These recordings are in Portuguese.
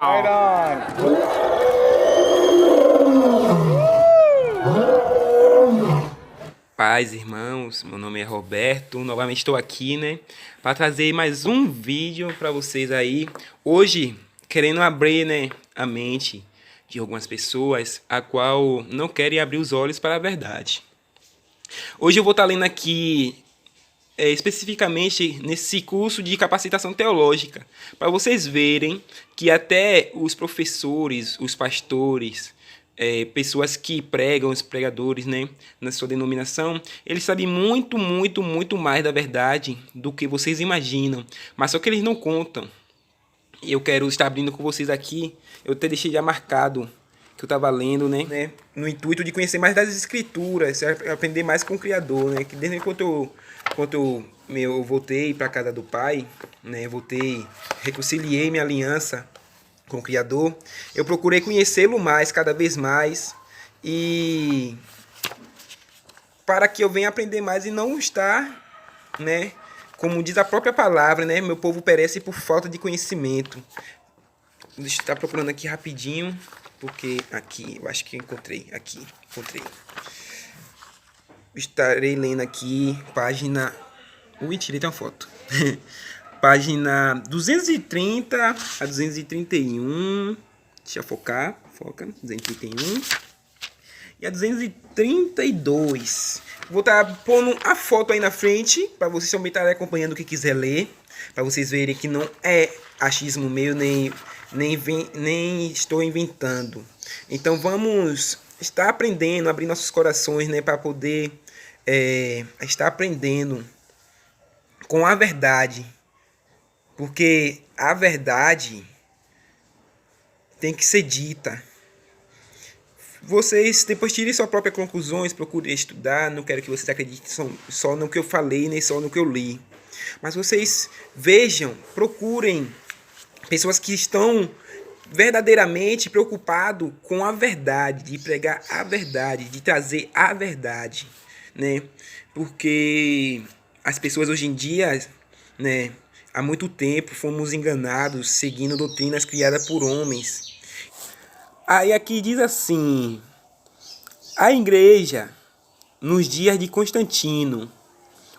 Right on. Paz, irmãos, meu nome é Roberto, novamente estou aqui, né, para trazer mais um vídeo para vocês aí. Hoje, querendo abrir, né, a mente de algumas pessoas, a qual não querem abrir os olhos para a verdade. Hoje eu vou estar lendo aqui, especificamente nesse curso de capacitação teológica, para vocês verem que até os professores, os pastores, pessoas que pregam, os pregadores, né, na sua denominação, eles sabem muito mais da verdade do que vocês imaginam, mas só que eles não contam. E eu quero estar abrindo com vocês aqui, eu até deixei já marcado que eu estava lendo, né, no intuito de conhecer mais das escrituras, aprender mais com o Criador, né, que desde quando eu voltei para a casa do Pai, né, reconciliei minha aliança com o Criador, eu procurei conhecê-lo mais, cada vez mais, e para que eu venha aprender mais e não estar, né, como diz a própria palavra, né, meu povo perece por falta de conhecimento. Deixa eu estar procurando aqui rapidinho, porque aqui, eu acho que encontrei. Estarei lendo aqui, página... Ui, tirei uma foto. Página 230 a 231. Deixa eu foca, 231. E a 232. Vou estar pondo a foto aí na frente, para vocês também estarem acompanhando o que quiser ler. Para vocês verem que não é achismo meu, nem estou inventando. Então vamos estar aprendendo, abrir nossos corações, né, para poder estar aprendendo com a verdade. Porque a verdade tem que ser dita. Vocês depois tirem suas próprias conclusões, procurem estudar. Não quero que vocês acreditem só no que eu falei, nem só no que eu li. Mas vocês vejam, procurem pessoas que estão verdadeiramente preocupados com a verdade, de pregar a verdade, de trazer a verdade, né? Porque as pessoas hoje em dia, né, há muito tempo fomos enganados seguindo doutrinas criadas por homens. Aí aqui diz assim: a igreja, nos dias de Constantino,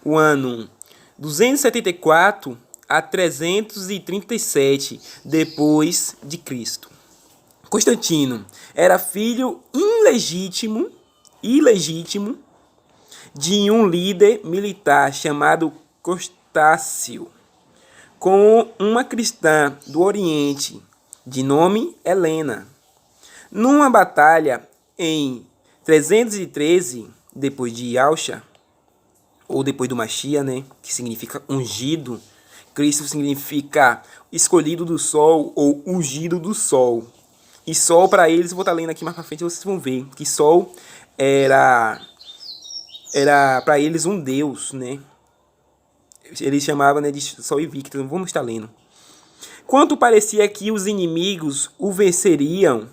o ano 274 a 337 depois de Cristo. Constantino era filho ilegítimo de um líder militar chamado Constâncio, com uma cristã do Oriente de nome Helena. Numa batalha em 313 depois de Yahshua, ou depois do Mashiach, né, que significa ungido. Cristo significa escolhido do sol ou ungido do sol. E sol para eles, eu vou estar lendo aqui mais para frente, vocês vão ver que sol era para eles um deus, né? Eles chamavam, né, de sol invicto. Vamos estar lendo. Quanto parecia que os inimigos o venceriam,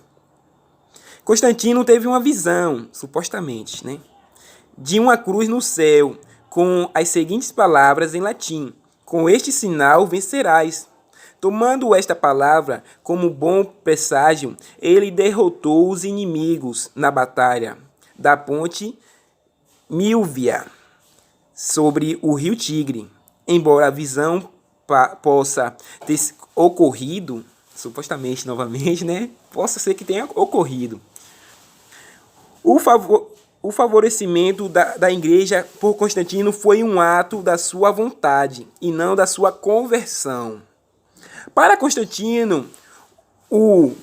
Constantino teve uma visão, supostamente, né, de uma cruz no céu, com as seguintes palavras em latim: com este sinal vencerás. Tomando esta palavra como bom presságio, ele derrotou os inimigos na batalha da ponte Milvia sobre o rio Tigre. Embora a visão possa ter ocorrido, supostamente novamente, né? Possa ser que tenha ocorrido. O favorecimento da igreja por Constantino foi um ato da sua vontade e não da sua conversão. Para Constantino, o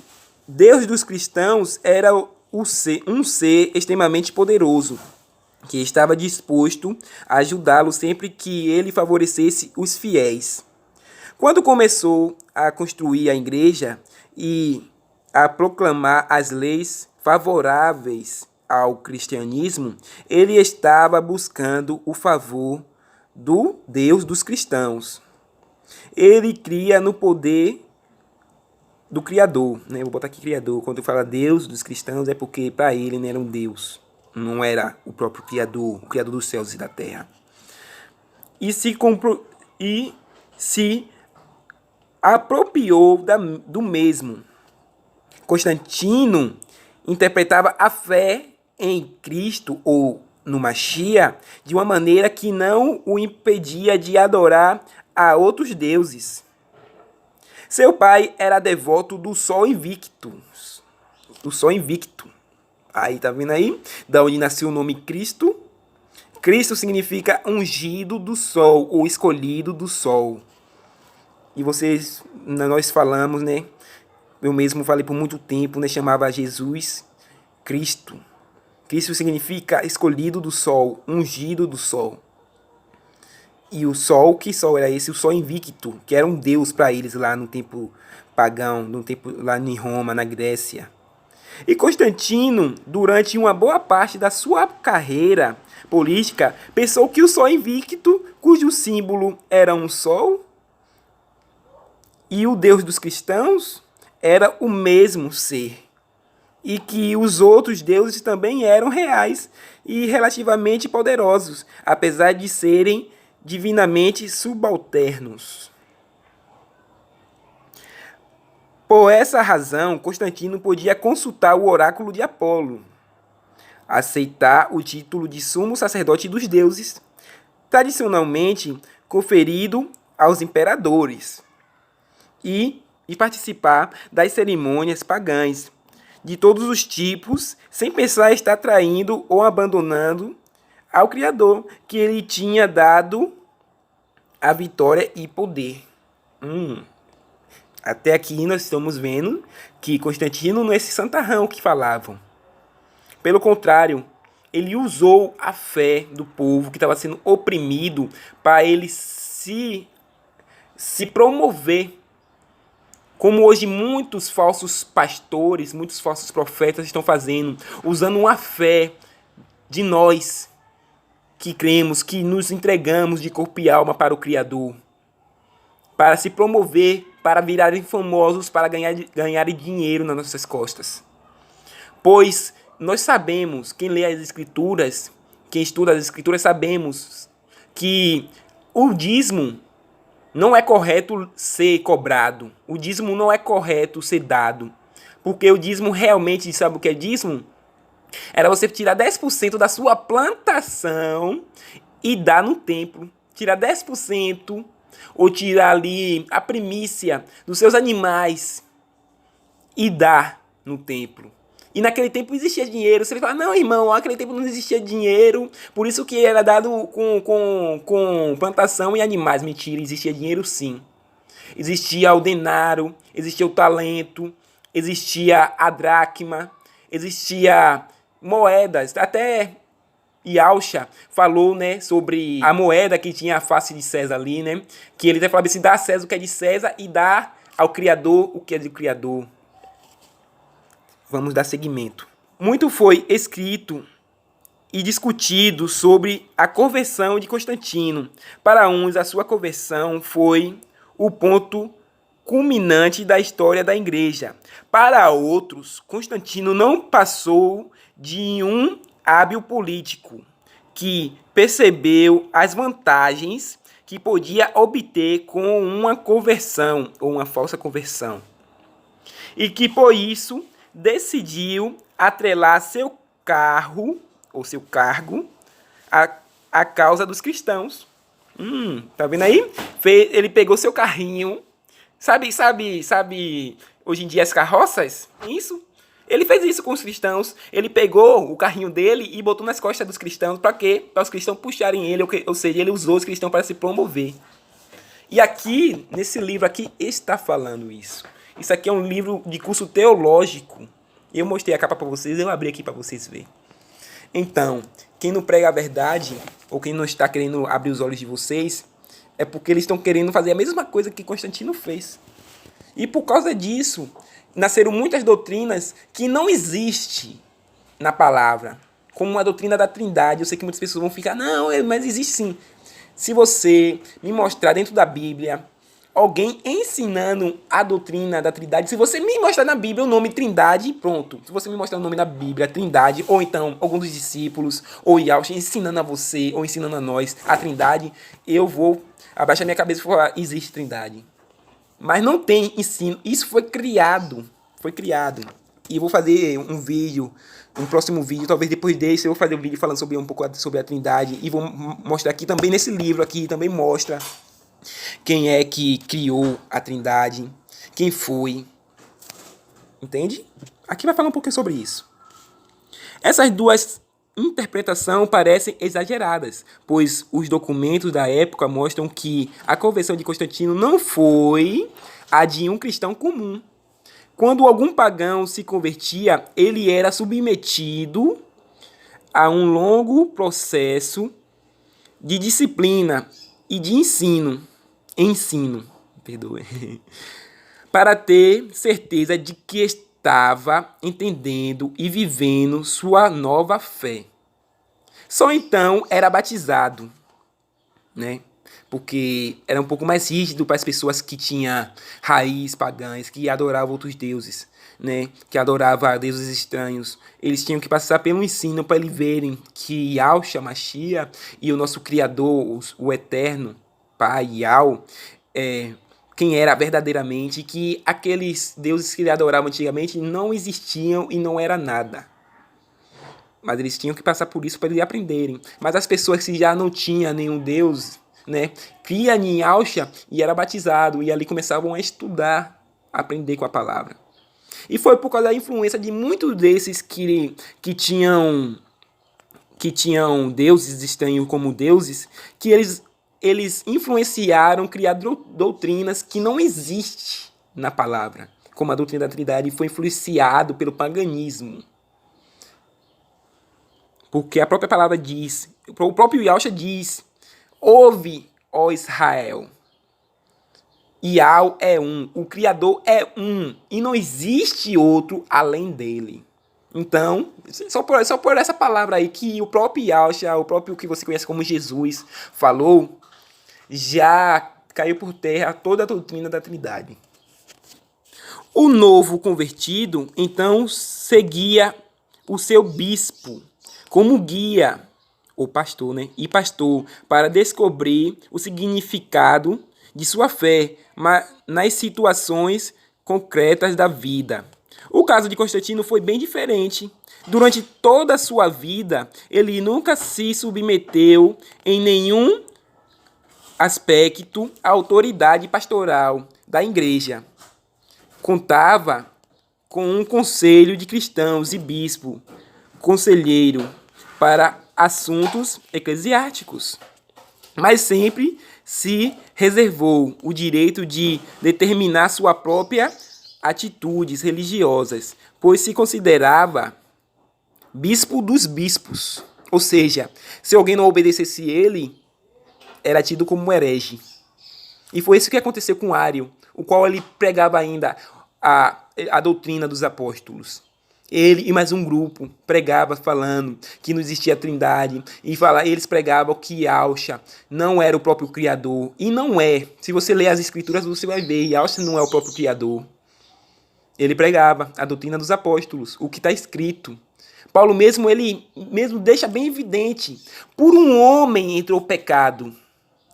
Deus dos cristãos era um ser extremamente poderoso, que estava disposto a ajudá-lo sempre que ele favorecesse os fiéis. Quando começou a construir a igreja e a proclamar as leis favoráveis ao cristianismo, ele estava buscando o favor do Deus dos cristãos. Ele cria no poder do Criador, né? Vou botar aqui Criador. Quando fala Deus dos cristãos é porque para ele não era um Deus, não era o próprio Criador, o Criador dos céus e da terra. E se apropriou do mesmo, Constantino interpretava a fé em Cristo ou no Mashiach de uma maneira que não o impedia de adorar a outros deuses. Seu pai era devoto do Sol Invicto. Do Sol Invicto. Aí, tá vendo aí? Da onde nasceu o nome Cristo. Cristo significa ungido do Sol, ou escolhido do Sol. E nós falamos, né? Eu mesmo falei por muito tempo, né? Chamava Jesus Cristo. Cristo significa escolhido do Sol, ungido do Sol. E o Sol, que Sol era esse? O Sol Invicto, que era um deus para eles lá no tempo pagão, no tempo lá em Roma, na Grécia. E Constantino, durante uma boa parte da sua carreira política, pensou que o Sol Invicto, cujo símbolo era um sol, e o Deus dos cristãos era o mesmo ser. E que os outros deuses também eram reais e relativamente poderosos, apesar de serem divinamente subalternos. Por essa razão, Constantino podia consultar o oráculo de Apolo, aceitar o título de sumo sacerdote dos deuses, tradicionalmente conferido aos imperadores, e participar das cerimônias pagãs de todos os tipos, sem pensar em estar traindo ou abandonando ao Criador, que ele tinha dado a vitória e poder. Até aqui nós estamos vendo que Constantino não é esse santarrão que falavam. Pelo contrário, ele usou a fé do povo que estava sendo oprimido para ele se promover. Como hoje muitos falsos pastores, muitos falsos profetas estão fazendo, usando uma fé de nós que cremos, que nos entregamos de corpo e alma para o Criador, para se promover, para virarem famosos, para ganharem dinheiro nas nossas costas. Pois nós sabemos, quem lê as Escrituras, quem estuda as Escrituras, sabemos que o dízimo não é correto ser cobrado. O dízimo não é correto ser dado. Porque o dízimo realmente, sabe o que é dízimo? Era você tirar 10% da sua plantação e dar no templo. Tirar 10% ou tirar ali a primícia dos seus animais e dar no templo. E naquele tempo existia dinheiro. Você fala, não, irmão, naquele tempo não existia dinheiro, por isso que era dado com plantação e animais. Mentira, existia dinheiro sim. Existia o denário, existia o talento, existia a dracma, existia moedas. Até Yahshua falou, né, sobre a moeda que tinha a face de César ali, né? Que ele até falava assim, dá a César o que é de César e dá ao Criador o que é do Criador. Vamos dar seguimento. Muito foi escrito e discutido sobre a conversão de Constantino. Para uns, a sua conversão foi o ponto culminante da história da igreja. Para outros, Constantino não passou de um hábil político que percebeu as vantagens que podia obter com uma conversão ou uma falsa conversão. E que, por isso, decidiu atrelar seu carro, ou seu cargo, à causa dos cristãos. Tá vendo aí? Ele pegou seu carrinho. Sabe, hoje em dia as carroças? Isso. Ele fez isso com os cristãos. Ele pegou o carrinho dele e botou nas costas dos cristãos. Para quê? Para os cristãos puxarem ele. Ou seja, ele usou os cristãos para se promover. E aqui, nesse livro aqui, está falando isso. Isso aqui é um livro de curso teológico. Eu mostrei a capa para vocês, eu abri aqui para vocês verem. Então, quem não prega a verdade, ou quem não está querendo abrir os olhos de vocês, é porque eles estão querendo fazer a mesma coisa que Constantino fez. E por causa disso, nasceram muitas doutrinas que não existem na palavra. Como a doutrina da Trindade. Eu sei que muitas pessoas vão ficar, não, mas existe sim. Se você me mostrar dentro da Bíblia alguém ensinando a doutrina da Trindade, se você me mostrar na Bíblia o nome Trindade, pronto. Se você me mostrar o nome na Bíblia, Trindade, ou então algum dos discípulos, ou Yahshua ensinando a você, ou ensinando a nós a Trindade, eu vou abaixar minha cabeça e falar, existe Trindade. Mas não tem ensino. Isso foi criado foi criado. E eu vou fazer um vídeo, um próximo vídeo, talvez depois desse, eu vou fazer um vídeo falando sobre um pouco sobre a Trindade. E vou mostrar aqui também, nesse livro aqui, também mostra quem é que criou a Trindade, quem foi. Entende? Aqui vai falar um pouquinho sobre isso. Essas duas interpretações parecem exageradas, pois os documentos da época mostram que a conversão de Constantino não foi a de um cristão comum. Quando algum pagão se convertia, ele era submetido a um longo processo de disciplina e de ensino, para ter certeza de que estava entendendo e vivendo sua nova fé. Só então era batizado, né? Porque era um pouco mais rígido para as pessoas que tinham raiz pagãs, que adoravam outros deuses, né? Que adoravam deuses estranhos. Eles tinham que passar pelo ensino para eles verem que Yahshua Mashiach e o nosso Criador, o Eterno, Pai Yahweh, quem era verdadeiramente, que aqueles deuses que ele adoravam antigamente não existiam e não era nada. Mas eles tinham que passar por isso para eles aprenderem. Mas as pessoas que já não tinham nenhum deus, né, cria em Yahshua e era batizado, e ali começavam a estudar, a aprender com a palavra. E foi por causa da influência de muitos desses que tinham deuses estranhos como deuses, que eles influenciaram, criaram doutrinas que não existem na palavra, como a doutrina da Trindade foi influenciado pelo paganismo. Porque a própria palavra diz, o próprio Yahshua diz, ouve, ó Israel, Yahweh é um, o Criador é um, e não existe outro além dele. Então, só por essa palavra aí que o próprio Yahshua, o próprio que você conhece como Jesus, falou, já caiu por terra toda a doutrina da Trindade. O novo convertido, então, seguia o seu bispo como guia, ou pastor, né? E pastor, para descobrir o significado de sua fé nas situações concretas da vida. O caso de Constantino foi bem diferente. Durante toda a sua vida, ele nunca se submeteu em nenhum aspecto à autoridade pastoral da igreja. Contava com um conselho de cristãos e bispo, conselheiro para assuntos eclesiásticos, mas sempre se reservou o direito de determinar sua própria atitudes religiosas, pois se considerava bispo dos bispos. Ou seja, se alguém não obedecesse ele, era tido como herege. E foi isso que aconteceu com Ário, o qual ele pregava ainda a doutrina dos apóstolos. Ele e mais um grupo pregava falando que não existia Trindade, e eles pregavam que Yahshua não era o próprio Criador, e não é. Se você ler as escrituras, você vai ver, Yahshua não é o próprio Criador. Ele pregava a doutrina dos apóstolos, o que está escrito. Paulo ele mesmo deixa bem evidente, por um homem entrou o pecado,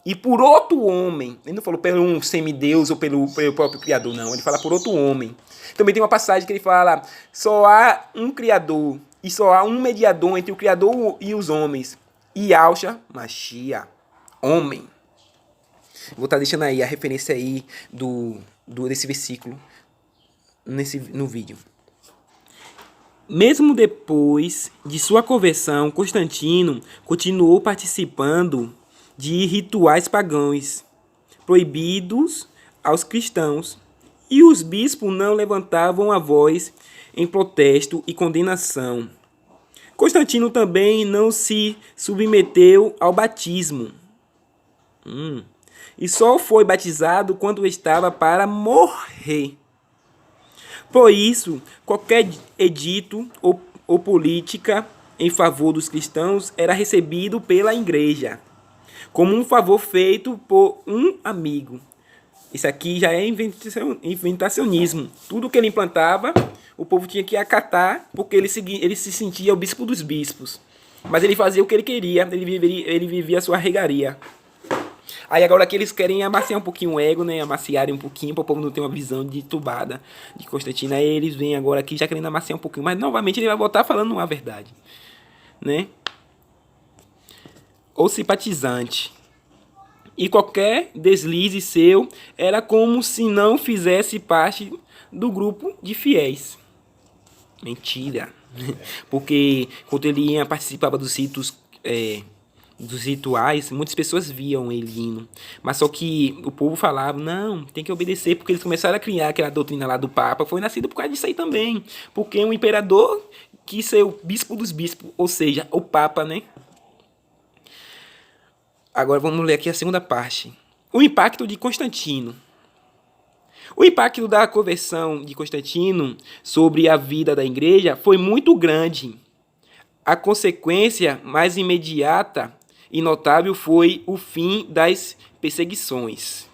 e por outro homem, ele não falou por um semideus ou pelo próprio Criador, não, ele fala por outro homem. Também tem uma passagem que ele fala, só há um Criador, e só há um mediador entre o Criador e os homens, Yahshua Mashiach, homem. Vou estar deixando aí a referência aí desse versículo no vídeo. Mesmo depois de sua conversão, Constantino continuou participando de rituais pagãos proibidos aos cristãos, e os bispos não levantavam a voz em protesto e condenação. Constantino também não se submeteu ao batismo e só foi batizado quando estava para morrer. Por isso, qualquer edito ou política em favor dos cristãos era recebido pela igreja como um favor feito por um amigo. Isso aqui já é inventacionismo. Tudo que ele implantava, o povo tinha que acatar, porque ele se sentia o bispo dos bispos. Mas ele fazia o que ele queria, ele vivia a sua regaria. Aí agora que eles querem amaciar um pouquinho o ego, né? Amaciarem um pouquinho para o povo não ter uma visão ditubada de Constantino. Aí eles vêm agora aqui já querendo amaciar um pouquinho. Mas novamente ele vai voltar falando uma verdade, né? Ou simpatizante. E qualquer deslize seu era como se não fizesse parte do grupo de fiéis. Mentira. Porque quando ele participava dos ritos, dos rituais, muitas pessoas viam ele indo. Mas só que o povo falava, não, tem que obedecer, porque eles começaram a criar aquela doutrina lá do Papa, foi nascido por causa disso aí também. Porque um imperador quis ser o bispo dos bispos, ou seja, o Papa, né? Agora vamos ler aqui a segunda parte. O impacto de Constantino. O impacto da conversão de Constantino sobre a vida da igreja foi muito grande. A consequência mais imediata e notável foi o fim das perseguições.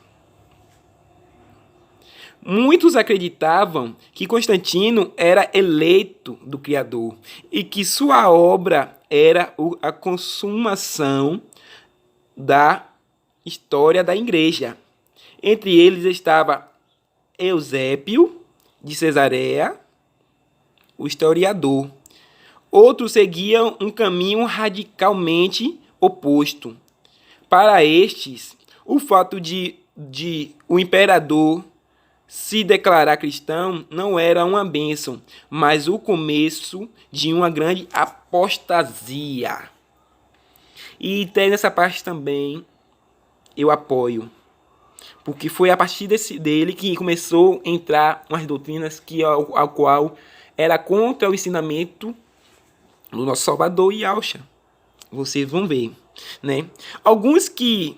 Muitos acreditavam que Constantino era eleito do Criador e que sua obra era a consumação da história da igreja. Entre eles estava Eusébio de Cesareia, o historiador. Outros seguiam um caminho radicalmente oposto. Para estes, o fato de o imperador se declarar cristão não era uma bênção, mas o começo de uma grande apostasia. E tem nessa parte também eu apoio. Porque foi a partir dele que começou a entrar umas doutrinas ao qual era contra o ensinamento do nosso Salvador e Yahshua. Vocês vão ver, né? Alguns que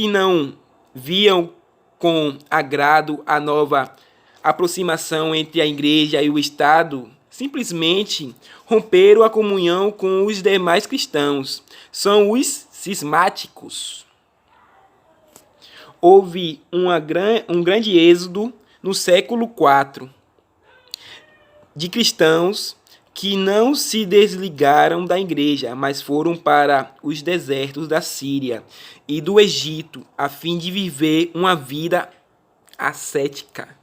não viam com agrado a nova aproximação entre a igreja e o Estado simplesmente romperam a comunhão com os demais cristãos. São os cismáticos. Houve um grande êxodo no século IV de cristãos que não se desligaram da igreja, mas foram para os desertos da Síria e do Egito, a fim de viver uma vida ascética.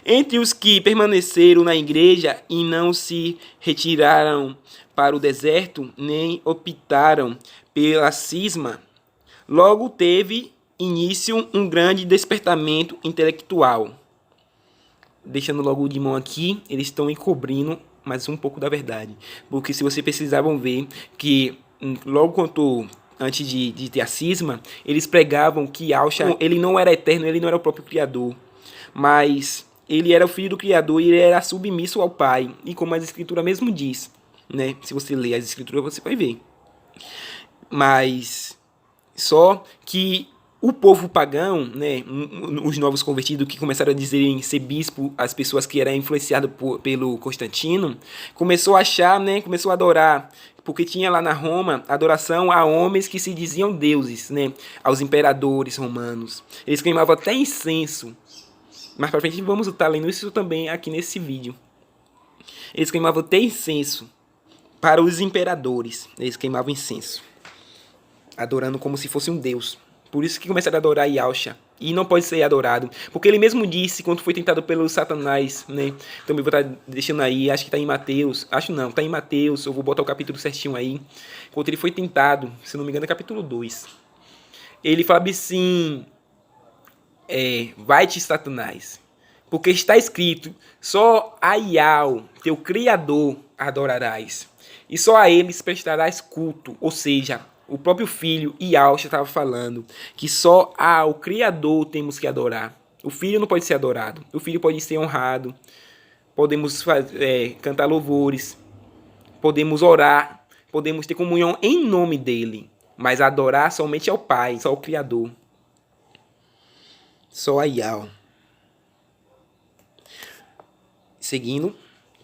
Entre os que permaneceram na igreja e não se retiraram para o deserto, nem optaram pela cisma, logo teve início um grande despertamento intelectual. Deixando logo de mão aqui, eles estão encobrindo mais um pouco da verdade. Porque se vocês precisavam ver que logo antes de ter a cisma, eles pregavam que Yahshua, ele não era eterno, ele não era o próprio Criador. Mas ele era o filho do Criador e ele era submisso ao Pai. E como a Escritura mesmo diz, né? Se você ler as Escrituras, você vai ver. Mas só que o povo pagão, né, os novos convertidos que começaram a dizer em ser bispo, as pessoas que eram influenciadas pelo Constantino, começou a achar, né, começou a adorar, porque tinha lá na Roma adoração a homens que se diziam deuses, né, aos imperadores romanos. Eles queimavam até incenso. Mais pra frente vamos estar lendo isso também aqui nesse vídeo. Eles queimavam até incenso para os imperadores. Eles queimavam incenso, adorando como se fosse um deus. Por isso que começaram a adorar Yahshua. E não pode ser adorado. Porque ele mesmo disse, quando foi tentado pelo Satanás, né? Também vou estar deixando aí, acho que está em Mateus. Acho não, está em Mateus. Eu vou botar o capítulo certinho aí. Quando ele foi tentado, se não me engano é capítulo 2. Ele fala assim, vai-te Satanás. Porque está escrito, só a Yahweh, teu Criador, adorarás. E só a eles prestarás culto. Ou seja, o próprio filho Yahshua estava falando que só ao Criador temos que adorar. O filho não pode ser adorado. O filho pode ser honrado. Podemos cantar louvores. Podemos orar. Podemos ter comunhão em nome dele. Mas adorar somente ao Pai, só ao Criador. Só a Yahweh. Seguindo.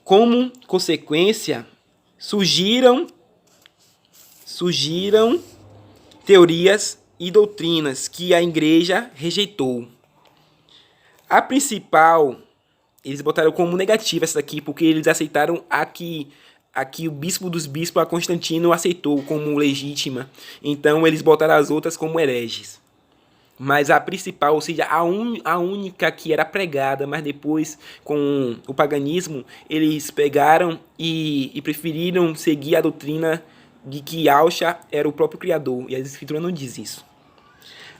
Como consequência, surgiram teorias e doutrinas que a igreja rejeitou. A principal, eles botaram como negativa essa daqui, porque eles aceitaram a que aqui o bispo dos bispos, a Constantino, aceitou como legítima. Então eles botaram as outras como hereges. Mas a principal, ou seja, a única que era pregada, mas depois, com o paganismo, eles pegaram e preferiram seguir a doutrina de que Yahshua era o próprio Criador. E a Escritura não diz isso.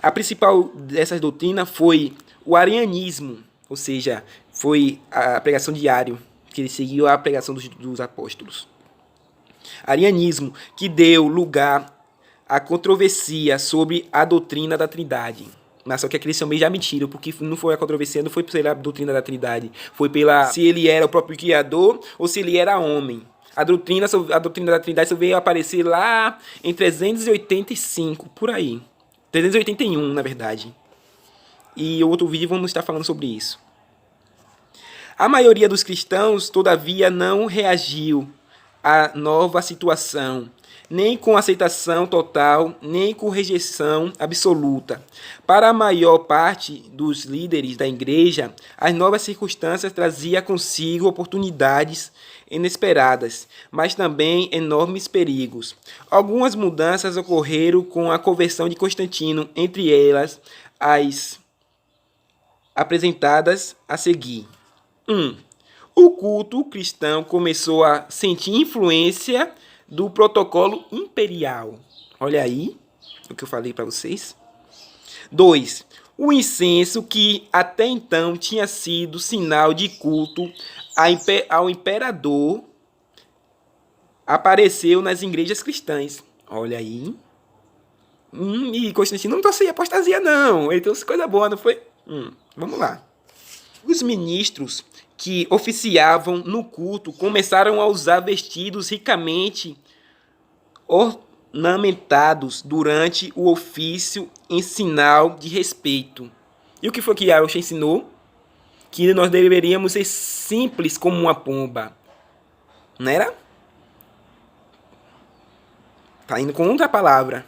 A principal dessas doutrinas foi o arianismo, ou seja, foi a pregação de Ario, que ele seguiu a pregação dos apóstolos. Arianismo, que deu lugar à controvérsia sobre a doutrina da Trindade. Mas só que aqueles também já mentiram, porque não foi a controvérsia, não foi pela doutrina da Trindade, foi pela se ele era o próprio Criador ou se ele era homem. A doutrina da Trindade só veio aparecer lá em 385, por aí. 381, na verdade. E outro vídeo vamos estar falando sobre isso. A maioria dos cristãos, todavia, não reagiu à nova situação, nem com aceitação total, nem com rejeição absoluta. Para a maior parte dos líderes da igreja, as novas circunstâncias traziam consigo oportunidades inesperadas, mas também enormes perigos. Algumas mudanças ocorreram com a conversão de Constantino, entre elas as apresentadas a seguir. 1. O culto cristão começou a sentir influência do protocolo imperial. Olha aí o que eu falei para vocês. 2. O incenso, que até então tinha sido sinal de culto ao imperador, apareceu nas igrejas cristãs. Olha aí. E Constantino não trouxe apostasia, não. Ele trouxe coisa boa, não foi? Vamos lá. Os ministros que oficiavam no culto começaram a usar vestidos ricamente ornamentados durante o ofício em sinal de respeito. E o que foi que Yahshua ensinou? Que nós deveríamos ser simples como uma pomba. Não era? Está indo contra a palavra.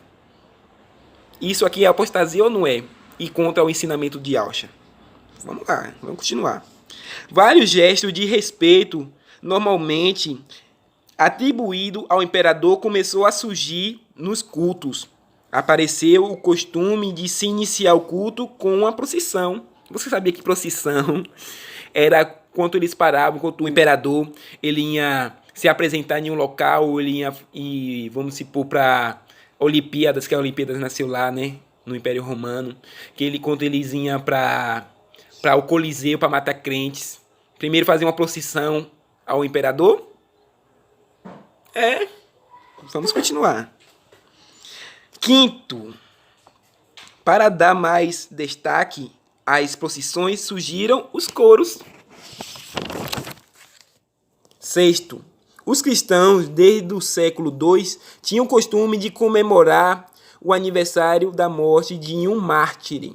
Isso aqui é apostasia ou não é? E contra o ensinamento de Yahshua. Vamos lá, vamos continuar. Vários gestos de respeito, normalmente atribuído ao imperador, começou a surgir nos cultos. Apareceu o costume de se iniciar o culto com uma procissão. Você sabia que procissão era quando eles paravam, quando o imperador ele ia se apresentar em um local, ele ia, e vamos supor, para Olimpíadas, que a Olimpíadas nasceu lá, né, no Império Romano, que quando eles iam para o Coliseu para matar crentes, primeiro faziam uma procissão ao imperador. Vamos continuar. 5. Para dar mais destaque às procissões, surgiram os coros. 6. Os cristãos, desde o século II, tinham o costume de comemorar o aniversário da morte de um mártir,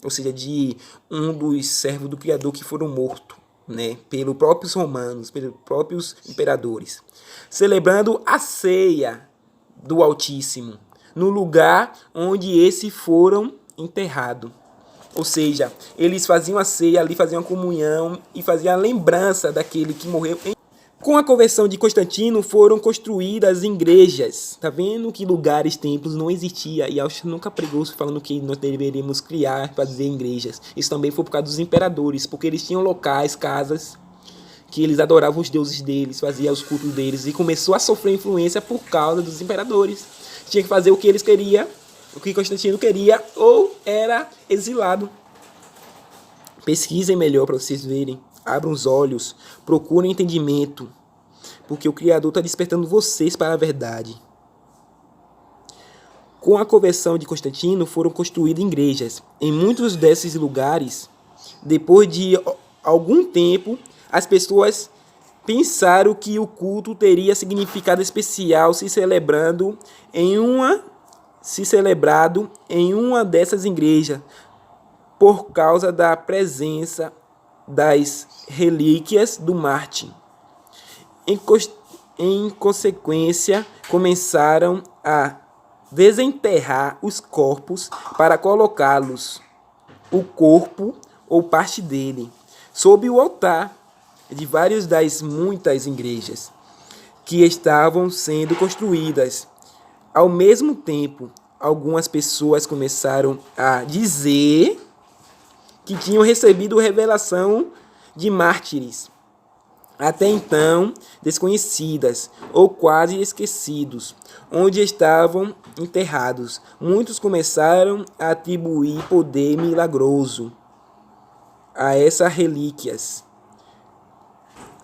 ou seja, de um dos servos do Criador que foram mortos, né, pelos próprios romanos, pelos próprios imperadores, celebrando a ceia do Altíssimo, no lugar onde esses foram enterrados. Ou seja, eles faziam a ceia ali, faziam a comunhão e faziam a lembrança daquele que morreu. Com a conversão de Constantino, foram construídas igrejas. Tá vendo que lugares, templos não existia. E Yahshua nunca pregou falando que nós deveríamos criar, fazer igrejas. Isso também foi por causa dos imperadores, porque eles tinham locais, casas, que eles adoravam os deuses deles, faziam os cultos deles. E começou a sofrer influência por causa dos imperadores. Tinha que fazer o que eles queriam, o que Constantino queria, ou era exilado. Pesquisem melhor para vocês verem. Abram os olhos, procurem entendimento, porque o Criador está despertando vocês para a verdade. Com a conversão de Constantino, foram construídas igrejas. Em muitos desses lugares, depois de algum tempo, as pessoas pensaram que o culto teria significado especial se celebrado em uma dessas igrejas, por causa da presença das relíquias do mártir. Em consequência, começaram a desenterrar os corpos para colocá-los, o corpo ou parte dele, sob o altar de várias das muitas igrejas. que estavam sendo construídas. Ao mesmo tempo, algumas pessoas começaram a dizer que tinham recebido revelação de mártires, até então desconhecidas ou quase esquecidos, onde estavam enterrados. Muitos começaram a atribuir poder milagroso a essas relíquias,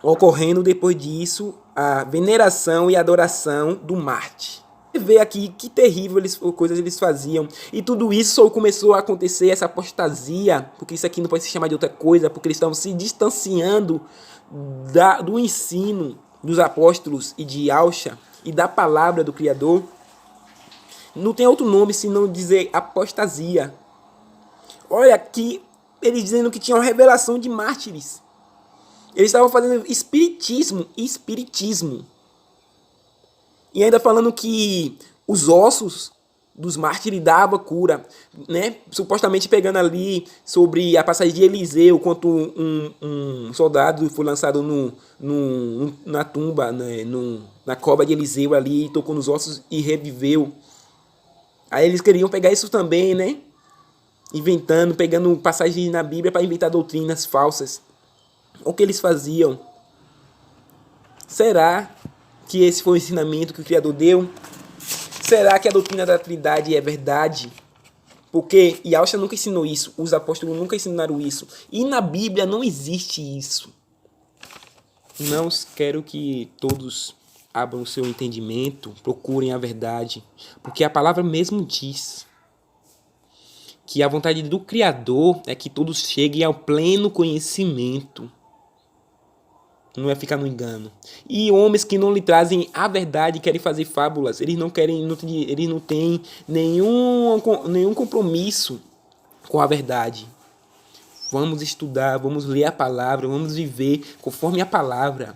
ocorrendo depois disso a veneração e adoração do Marte. Você vê aqui que terrível coisas eles faziam. E tudo isso só começou a acontecer, essa apostasia, porque isso aqui não pode se chamar de outra coisa, porque eles estavam se distanciando do ensino dos apóstolos e de Yahshua e da palavra do Criador. Não tem outro nome senão dizer apostasia. Olha aqui, eles dizendo que tinham revelação de mártires. Eles estavam fazendo espiritismo. E ainda falando que os ossos dos mártires davam cura, né? Supostamente pegando ali sobre a passagem de Eliseu, quando um soldado foi lançado na tumba, né? Na cova de Eliseu ali, tocou nos ossos e reviveu. Aí eles queriam pegar isso também, né? Pegando passagens na Bíblia para inventar doutrinas falsas. O que eles faziam? Será que esse foi o ensinamento que o Criador deu? Será que a doutrina da Trindade é verdade? Porque Yahshua nunca ensinou isso, os apóstolos nunca ensinaram isso. E na Bíblia não existe isso. Não quero que todos abram o seu entendimento, procurem a verdade. Porque a palavra mesmo diz que a vontade do Criador é que todos cheguem ao pleno conhecimento. Não é ficar no engano. E homens que não lhe trazem a verdade querem fazer fábulas. Eles não têm nenhum compromisso com a verdade. Vamos estudar, vamos ler a palavra, vamos viver conforme a palavra.